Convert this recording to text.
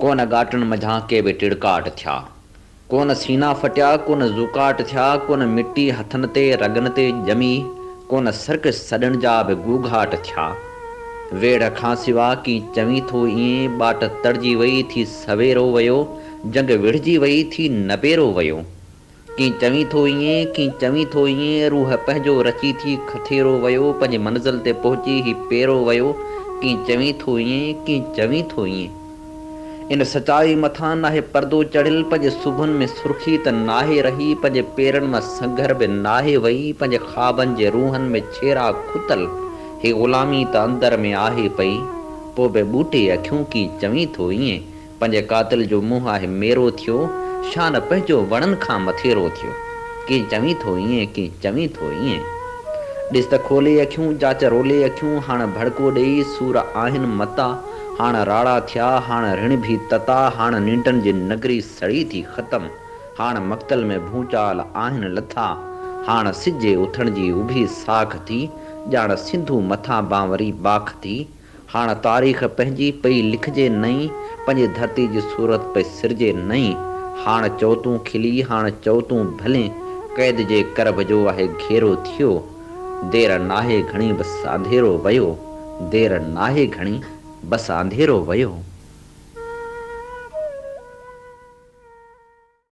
कोन गाटन मझां के बि टिड़काट थिया, कोन सीना फटिया, कोन ज़ुकाट थिया, कोन मिट्टी हथनि ते रगनि ते ॼमी, कोन सर्क सॾण जा बि गूघाट थिया। वेड़ खां सिवा की चवी थो ईअं, बाट तड़जी वई थी सवेरो वियो, जंग विढ़जी वई थी नबेरो वियो। की चवी थो ईअं, की चवी थो ईअं, रूह पंहिंजो रची थी खथेरो वियो, पंहिंजी मंज़िल ते पहुची ही पेरो वियो। की चवी थो ईअं, की चवी थो ईअं। इन सचाई मथां नाहे पर्दो चढ़ियल, पंहिंजे सुभन में सुर्खी त नाहे रही, पंहिंजे पेरनि मां संघर बि नाहे वई, पंहिंजे ख़्वाबनि जे रूहनि में छेरा खुतल, हे ग़ुलामी त अंदर में आहे पई। पोइ बि ॿूटे अखियूं की चवी थो ईअं, पंहिंजे कातिल जो मुंहुं आहे मेरो थियो, शान पंहिंजो वणनि खां मथेरो थियो। की चवी थो ईअं, की चवी थो ईअं। ॾिस त खोले अखियूं, जाच रोले अखियूं, हाणे भड़को ॾेई सूर आहिनि मता, हाणे राड़ा थिया, हाणे ऋण भी तता, हाणे निंडनि जी नगरी सड़ी थी ख़तम, हाणे मक़्तल में भूचाल आहिनि लथा, हाणे सिजे उथण जी उभी साख थी, ॼाण सिंधू मथां बांवरी बाख थी, हाणे तारीख़ पंहिंजी पई लिखजे नई, पंहिंजी धरती जी सूरत पई सिरजे नई, हाणे चओ तूं खिली, हाणे चओ तूं भले, क़ैद जे करब जो आहे घेरो थियो, देर नाहे घणी बसि अंधेरो वियो, देर नाहे घणी बसि अंधेरो वियो।